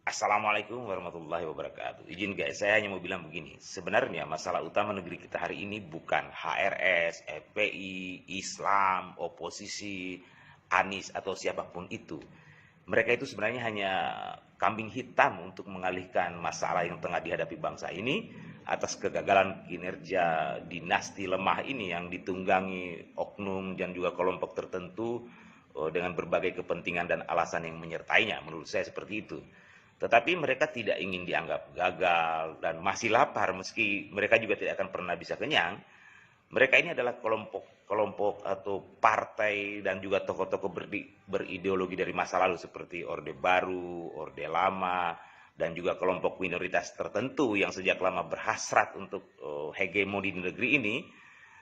Assalamualaikum warahmatullahi wabarakatuh. Izin guys, saya hanya mau bilang begini. Sebenarnya masalah utama negeri kita hari ini bukan HRS, FPI, Islam, oposisi, Anies atau siapapun itu. Mereka itu sebenarnya hanya kambing hitam untuk mengalihkan masalah yang tengah dihadapi bangsa ini atas kegagalan kinerja dinasti lemah ini yang ditunggangi oknum dan juga kelompok tertentu dengan berbagai kepentingan dan alasan yang menyertainya. Menurut saya seperti itu. Tetapi mereka tidak ingin dianggap gagal dan masih lapar meski mereka juga tidak akan pernah bisa kenyang. Mereka ini adalah kelompok atau partai dan juga tokoh-tokoh berideologi dari masa lalu seperti Orde Baru, Orde Lama, dan juga kelompok minoritas tertentu yang sejak lama berhasrat untuk hegemoni di negeri ini,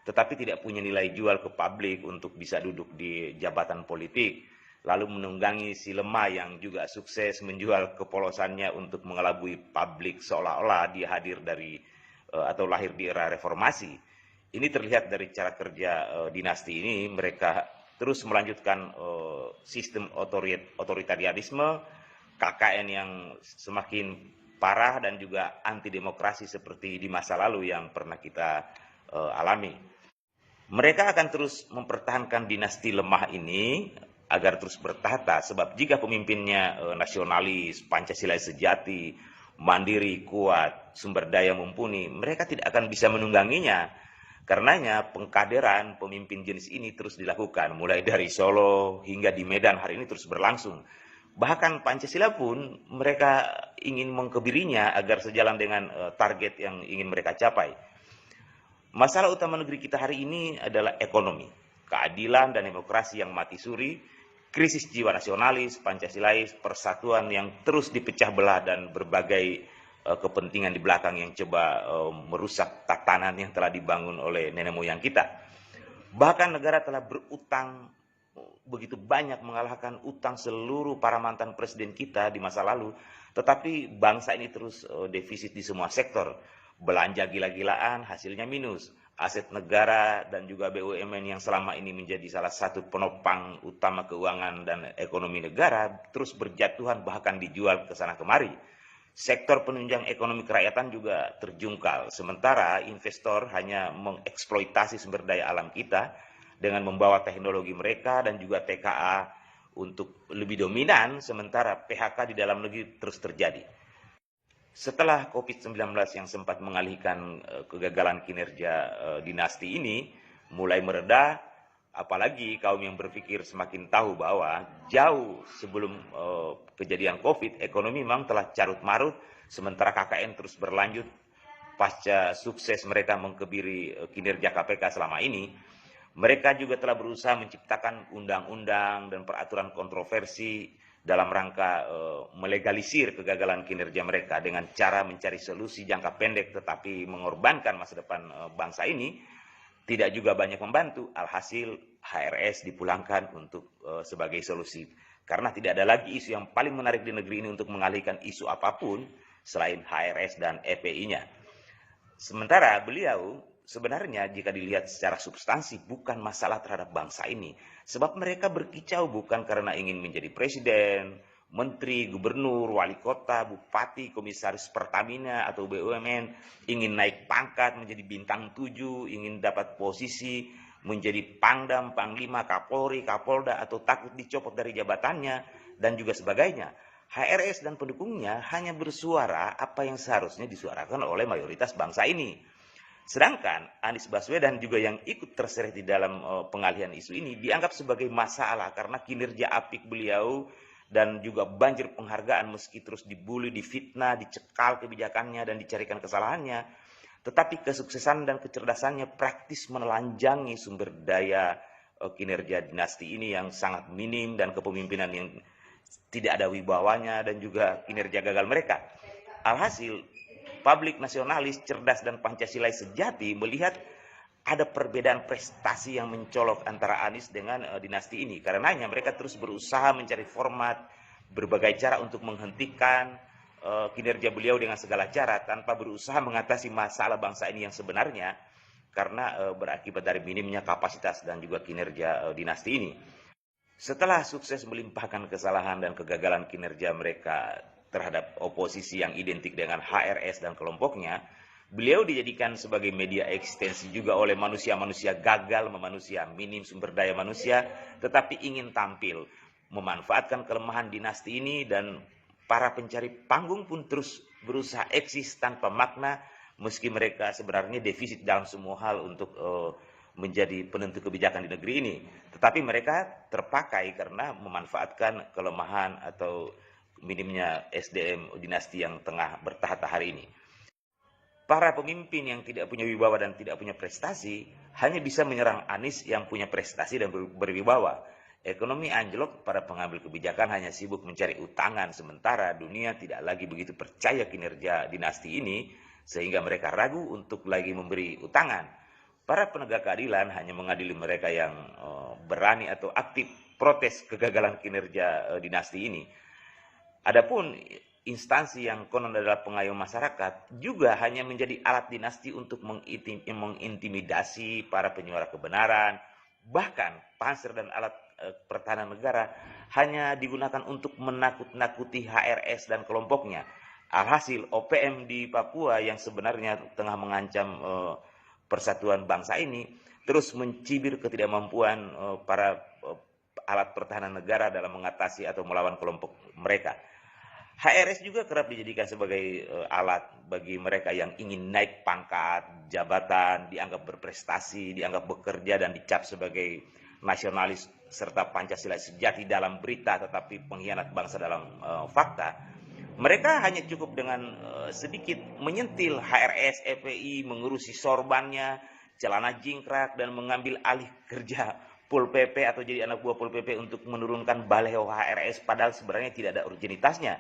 tetapi tidak punya nilai jual ke publik untuk bisa duduk di jabatan politik. Lalu menunggangi si lemah yang juga sukses menjual kepolosannya untuk mengelabui publik seolah-olah dia hadir dari atau lahir di era reformasi. Ini terlihat dari cara kerja dinasti ini, mereka terus melanjutkan sistem otoritarianisme, KKN yang semakin parah dan juga anti demokrasi seperti di masa lalu yang pernah kita alami. Mereka akan terus mempertahankan dinasti lemah ini agar terus bertahta, sebab jika pemimpinnya nasionalis, Pancasila sejati, mandiri, kuat, sumber daya mumpuni, mereka tidak akan bisa menungganginya. Karenanya pengkaderan pemimpin jenis ini terus dilakukan, mulai dari Solo hingga di Medan hari ini terus berlangsung. Bahkan Pancasila pun mereka ingin mengkebirinya agar sejalan dengan target yang ingin mereka capai. Masalah utama negeri kita hari ini adalah ekonomi, keadilan dan demokrasi yang mati suri, krisis jiwa nasionalis, Pancasilais, persatuan yang terus dipecah belah dan berbagai kepentingan di belakang yang coba merusak tatanan yang telah dibangun oleh nenek moyang kita. Bahkan negara telah berutang begitu banyak, mengalahkan utang seluruh para mantan presiden kita di masa lalu, tetapi bangsa ini terus defisit di semua sektor. Belanja gila-gilaan, hasilnya minus. Aset negara dan juga BUMN yang selama ini menjadi salah satu penopang utama keuangan dan ekonomi negara terus berjatuhan, bahkan dijual ke sana kemari. Sektor penunjang ekonomi kerakyatan juga terjungkal, sementara investor hanya mengeksploitasi sumber daya alam kita dengan membawa teknologi mereka dan juga TKA untuk lebih dominan, sementara PHK di dalam negeri terus terjadi. Setelah COVID-19 yang sempat mengalihkan kegagalan kinerja dinasti ini mulai mereda, apalagi kaum yang berpikir semakin tahu bahwa jauh sebelum kejadian COVID, ekonomi memang telah carut marut, sementara KKN terus berlanjut pasca sukses mereka mengkebiri kinerja KPK selama ini. Mereka juga telah berusaha menciptakan undang-undang dan peraturan kontroversi dalam rangka melegalisir kegagalan kinerja mereka dengan cara mencari solusi jangka pendek tetapi mengorbankan masa depan bangsa ini, tidak juga banyak membantu. Alhasil HRS dipulangkan untuk sebagai solusi, karena tidak ada lagi isu yang paling menarik di negeri ini untuk mengalihkan isu apapun selain HRS dan EPI-nya. Sementara beliau sebenarnya jika dilihat secara substansi bukan masalah terhadap bangsa ini. Sebab mereka berkicau bukan karena ingin menjadi presiden, menteri, gubernur, wali kota, bupati, komisaris Pertamina atau BUMN, ingin naik pangkat menjadi bintang 7, ingin dapat posisi menjadi pangdam, panglima, kapolri, kapolda, atau takut dicopot dari jabatannya, dan juga sebagainya. HRS dan pendukungnya hanya bersuara apa yang seharusnya disuarakan oleh mayoritas bangsa ini. Sedangkan Anies Baswedan juga yang ikut terseret di dalam pengalihan isu ini dianggap sebagai masalah karena kinerja apik beliau dan juga banjir penghargaan meski terus dibully, difitnah, dicekal kebijakannya dan dicarikan kesalahannya. Tetapi kesuksesan dan kecerdasannya praktis menelanjangi sumber daya kinerja dinasti ini yang sangat minim dan kepemimpinan yang tidak ada wibawanya dan juga kinerja gagal mereka. Alhasil publik nasionalis, cerdas, dan Pancasilais sejati melihat ada perbedaan prestasi yang mencolok antara Anies dengan dinasti ini. Karenanya mereka terus berusaha mencari format, berbagai cara untuk menghentikan kinerja beliau dengan segala cara tanpa berusaha mengatasi masalah bangsa ini yang sebenarnya, karena berakibat dari minimnya kapasitas dan juga kinerja dinasti ini. Setelah sukses melimpahkan kesalahan dan kegagalan kinerja mereka terhadap oposisi yang identik dengan HRS dan kelompoknya, beliau dijadikan sebagai media eksistensi juga oleh manusia-manusia gagal, manusia minim sumber daya manusia, tetapi ingin tampil, memanfaatkan kelemahan dinasti ini, dan para pencari panggung pun terus berusaha eksis tanpa makna, meski mereka sebenarnya defisit dalam semua hal untuk menjadi penentu kebijakan di negeri ini. Tetapi mereka terpakai karena memanfaatkan kelemahan atau minimnya SDM dinasti yang tengah bertahta hari ini. Para pemimpin yang tidak punya wibawa dan tidak punya prestasi hanya bisa menyerang Anies yang punya prestasi dan berwibawa. Ekonomi anjlok, para pengambil kebijakan hanya sibuk mencari utangan, sementara dunia tidak lagi begitu percaya kinerja dinasti ini, sehingga mereka ragu untuk lagi memberi utangan. Para penegak keadilan hanya mengadili mereka yang berani atau aktif protes kegagalan kinerja dinasti ini. Adapun instansi yang konon adalah pengayom masyarakat juga hanya menjadi alat dinasti untuk mengintimidasi para penyuara kebenaran. Bahkan panser dan alat pertahanan negara hanya digunakan untuk menakut-nakuti HRS dan kelompoknya. Alhasil OPM di Papua yang sebenarnya tengah mengancam persatuan bangsa ini terus mencibir ketidakmampuan para alat pertahanan negara dalam mengatasi atau melawan kelompok mereka. HRS juga kerap dijadikan sebagai alat bagi mereka yang ingin naik pangkat, jabatan, dianggap berprestasi, dianggap bekerja, dan dicap sebagai nasionalis serta Pancasila sejati dalam berita tetapi pengkhianat bangsa dalam fakta. Mereka hanya cukup dengan sedikit menyentil HRS, FPI, mengurusi sorbannya, celana jingkrak, dan mengambil alih kerja Pol PP atau jadi anak buah Pol PP untuk menurunkan baleho HRS, padahal sebenarnya tidak ada urgenitasnya.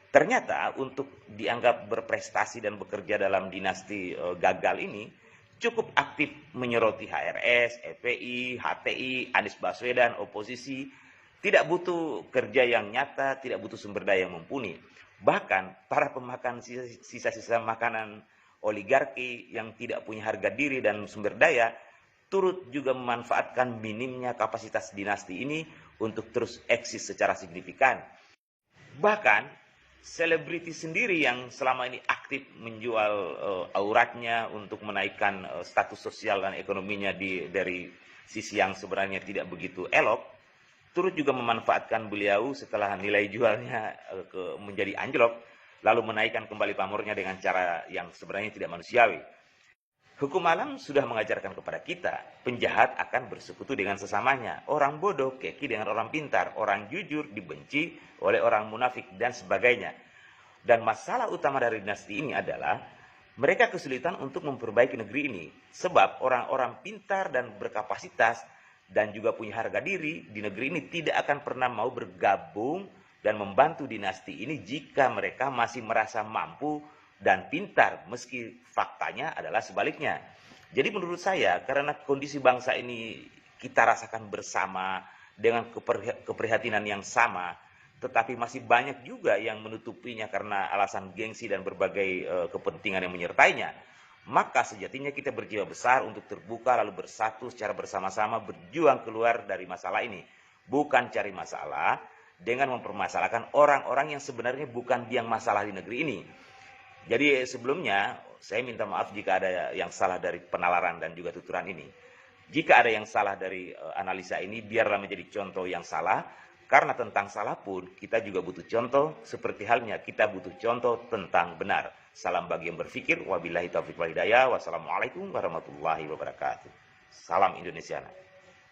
Ternyata untuk dianggap berprestasi dan bekerja dalam dinasti gagal ini, cukup aktif menyoroti HRS, FPI, HTI, Anies Baswedan, oposisi, tidak butuh kerja yang nyata, tidak butuh sumber daya yang mumpuni. Bahkan para pemakan sisa-sisa makanan oligarki yang tidak punya harga diri dan sumber daya turut juga memanfaatkan minimnya kapasitas dinasti ini untuk terus eksis secara signifikan. Bahkan selebriti sendiri yang selama ini aktif menjual auratnya untuk menaikkan status sosial dan ekonominya dari sisi yang sebenarnya tidak begitu elok, turut juga memanfaatkan beliau setelah nilai jualnya menjadi anjlok, lalu menaikkan kembali pamornya dengan cara yang sebenarnya tidak manusiawi. Hukum alam sudah mengajarkan kepada kita, penjahat akan bersekutu dengan sesamanya. Orang bodoh keki dengan orang pintar, orang jujur dibenci oleh orang munafik, dan sebagainya. Dan masalah utama dari dinasti ini adalah mereka kesulitan untuk memperbaiki negeri ini. Sebab orang-orang pintar dan berkapasitas dan juga punya harga diri di negeri ini tidak akan pernah mau bergabung dan membantu dinasti ini jika mereka masih merasa mampu dan pintar, meski faktanya adalah sebaliknya. Jadi menurut saya, karena kondisi bangsa ini kita rasakan bersama dengan keprihatinan yang sama, tetapi masih banyak juga yang menutupinya karena alasan gengsi dan berbagai kepentingan yang menyertainya, maka sejatinya kita berjiwa besar untuk terbuka lalu bersatu secara bersama-sama berjuang keluar dari masalah ini. Bukan cari masalah dengan mempermasalahkan orang-orang yang sebenarnya bukan biang masalah di negeri ini. Jadi sebelumnya saya minta maaf jika ada yang salah dari penalaran dan juga tuturan ini. Jika ada yang salah dari analisa ini, biarlah menjadi contoh yang salah. Karena tentang salah pun kita juga butuh contoh, seperti halnya kita butuh contoh tentang benar. Salam bagi yang berpikir. Wabillahi taufiq wal hidayah. Wassalamualaikum warahmatullahi wabarakatuh. Salam Indonesia.